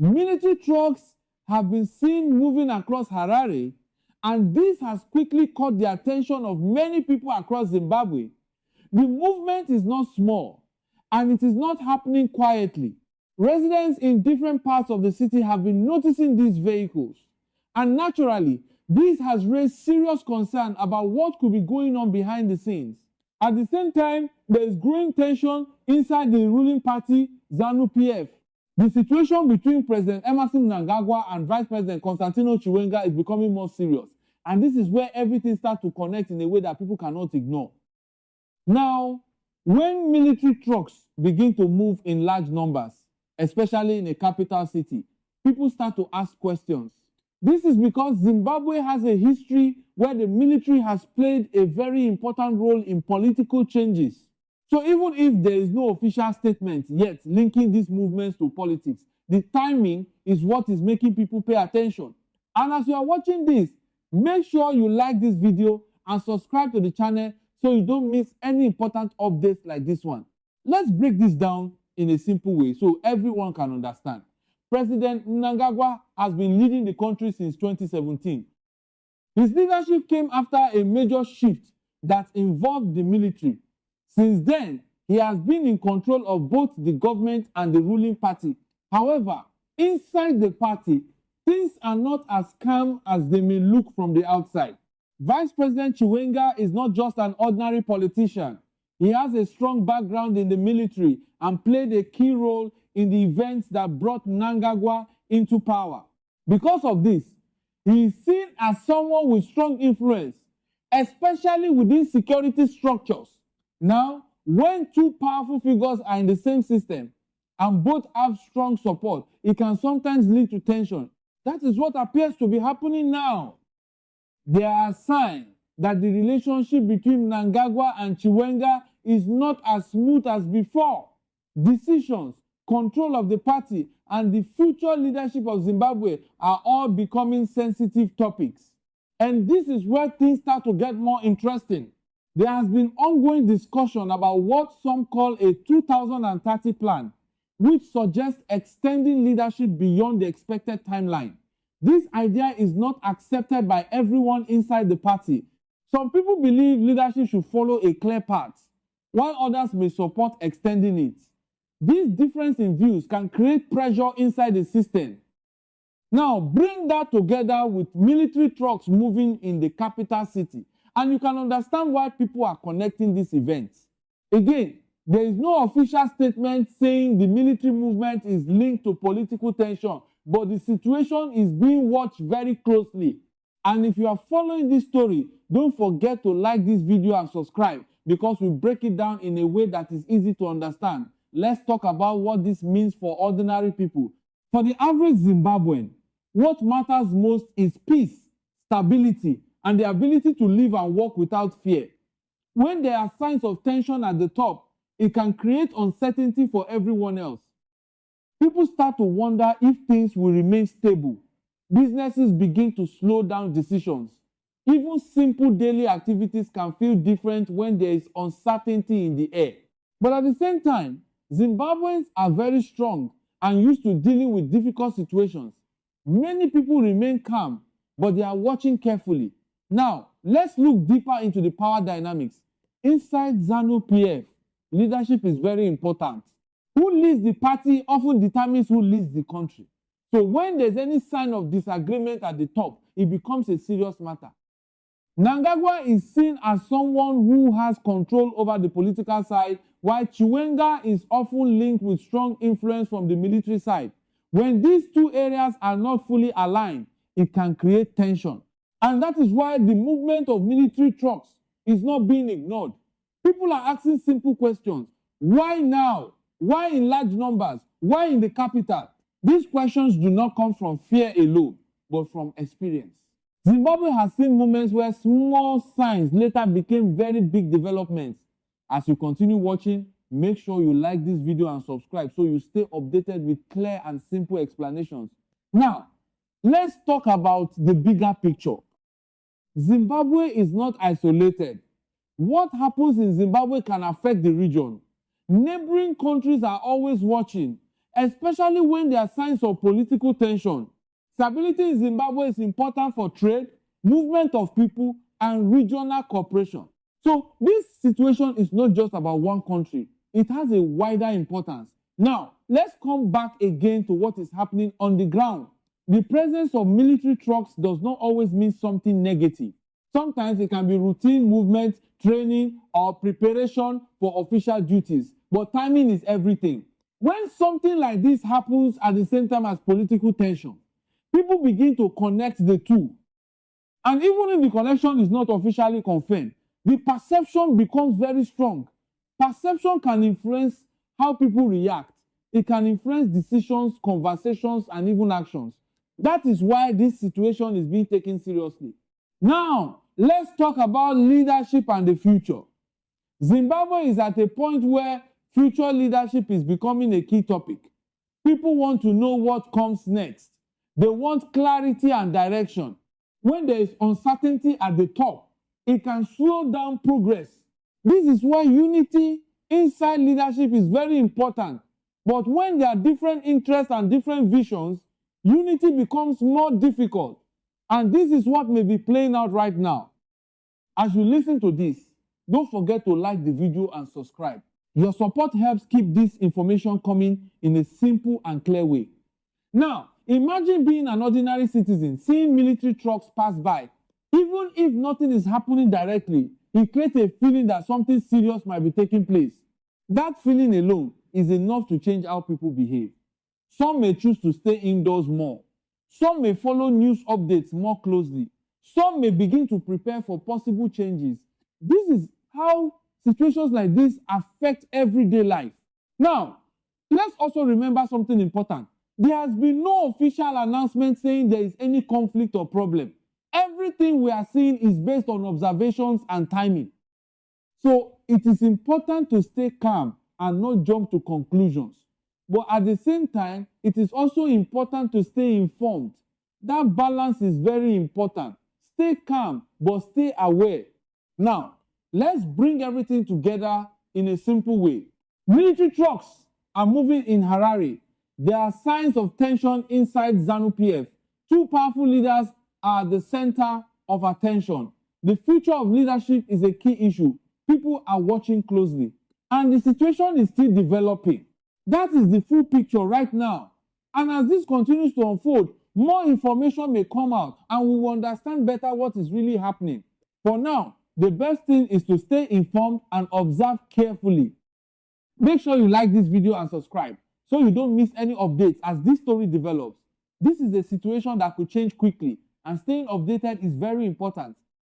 Military trucks have been seen moving across Harare, and this has quickly caught the attention of many people across Zimbabwe. The movement is not small, and it is not happening quietly. Residents in different parts of the city have been noticing these vehicles, and naturally, this has raised serious concern about what could be going on behind the scenes. At the same time, there is growing tension inside the ruling party, ZANU PF. The situation between President Emerson Mnangagwa and Vice President Constantino Chiwenga is becoming more serious, and this is where everything starts to connect in a way that people cannot ignore. Now, when military trucks begin to move in large numbers, especially in a capital city, people start to ask questions. This is because Zimbabwe has a history where the military has played a very important role in political changes. So even if there is no official statement yet linking these movements to politics, the timing is what is making people pay attention. And as you are watching this, make sure you like this video and subscribe to the channel so you don't miss any important updates like this one. Let's break this down in a simple way so everyone can understand. President Mnangagwa has been leading the country since 2017. His leadership came after a major shift that involved the military. Since then, he has been in control of both the government and the ruling party. However, inside the party, things are not as calm as they may look from the outside. Vice President Chiwenga is not just an ordinary politician. He has a strong background in the military and played a key role in the events that brought Mnangagwa into power. Because of this, he is seen as someone with strong influence, especially within security structures. Now, when two powerful figures are in the same system and both have strong support, it can sometimes lead to tension. That is what appears to be happening now. There are signs that the relationship between Mnangagwa and Chiwenga is not as smooth as before. Decisions, control of the party, and the future leadership of Zimbabwe are all becoming sensitive topics. And this is where things start to get more interesting. There has been ongoing discussion about what some call a 2030 plan, which suggests extending leadership beyond the expected timeline. This idea is not accepted by everyone inside the party. Some people believe leadership should follow a clear path, while others may support extending it. This difference in views can create pressure inside the system. Now, bring that together with military trucks moving in the capital city, and you can understand why people are connecting these events. Again, there is no official statement saying the military movement is linked to political tension, but the situation is being watched very closely. And if you are following this story, don't forget to like this video and subscribe, because we break it down in a way that is easy to understand. Let's talk about what this means for ordinary people. For the average Zimbabwean, what matters most is peace, stability, and the ability to live and work without fear. When there are signs of tension at the top, it can create uncertainty for everyone else. People start to wonder if things will remain stable. Businesses begin to slow down decisions. Even simple daily activities can feel different when there is uncertainty in the air. But at the same time, Zimbabweans are very strong and used to dealing with difficult situations. Many people remain calm, but they are watching carefully. Now, let's look deeper into the power dynamics. Inside ZANU PF, leadership is very important. Who leads the party often determines who leads the country. So when there's any sign of disagreement at the top, it becomes a serious matter. Mnangagwa is seen as someone who has control over the political side, while Chiwenga is often linked with strong influence from the military side. When these two areas are not fully aligned, it can create tension. And that is why the movement of military trucks is not being ignored. People are asking simple questions. Why now? Why in large numbers? Why in the capital? These questions do not come from fear alone, but from experience. Zimbabwe has seen moments where small signs later became very big developments. As you continue watching, make sure you like this video and subscribe so you stay updated with clear and simple explanations. Now, let's talk about the bigger picture. Zimbabwe is not isolated. What happens in Zimbabwe can affect the region. Neighboring countries are always watching, especially when there are signs of political tension. Stability in Zimbabwe is important for trade, movement of people, and regional cooperation. So this situation is not just about one country. It has a wider importance. Now, let's come back again to what is happening on the ground. The presence of military trucks does not always mean something negative. Sometimes it can be routine movement, training, or preparation for official duties. But timing is everything. When something like this happens at the same time as political tension, people begin to connect the two. And even if the connection is not officially confirmed, the perception becomes very strong. Perception can influence how people react. It can influence decisions, conversations, and even actions. That is why this situation is being taken seriously. Now, let's talk about leadership and the future. Zimbabwe is at a point where future leadership is becoming a key topic. People want to know what comes next. They want clarity and direction. When there is uncertainty at the top, it can slow down progress. This is why unity inside leadership is very important. But when there are different interests and different visions, unity becomes more difficult. And this is what may be playing out right now. As you listen to this, don't forget to like the video and subscribe. Your support helps keep this information coming in a simple and clear way. Now, imagine being an ordinary citizen, seeing military trucks pass by. Even if nothing is happening directly, it creates a feeling that something serious might be taking place. That feeling alone is enough to change how people behave. Some may choose to stay indoors more. Some may follow news updates more closely. Some may begin to prepare for possible changes. This is how situations like this affect everyday life. Now, let's also remember something important. There has been no official announcement saying there is any conflict or problem. Everything we are seeing is based on observations and timing. So it is important to stay calm and not jump to conclusions. But at the same time, it is also important to stay informed. That balance is very important. Stay calm, but stay aware. Now, let's bring everything together in a simple way. Military trucks are moving in Harare. There are signs of tension inside ZANU PF. Two powerful leaders are at the center of attention. The future of leadership is a key issue. People are watching closely. And the situation is still developing. That is the full picture right now. And as this continues to unfold, more information may come out and we will understand better what is really happening. For now, the best thing is to stay informed and observe carefully. Make sure you like this video and subscribe so you don't miss any updates as this story develops. This is a situation that could change quickly and staying updated is very important.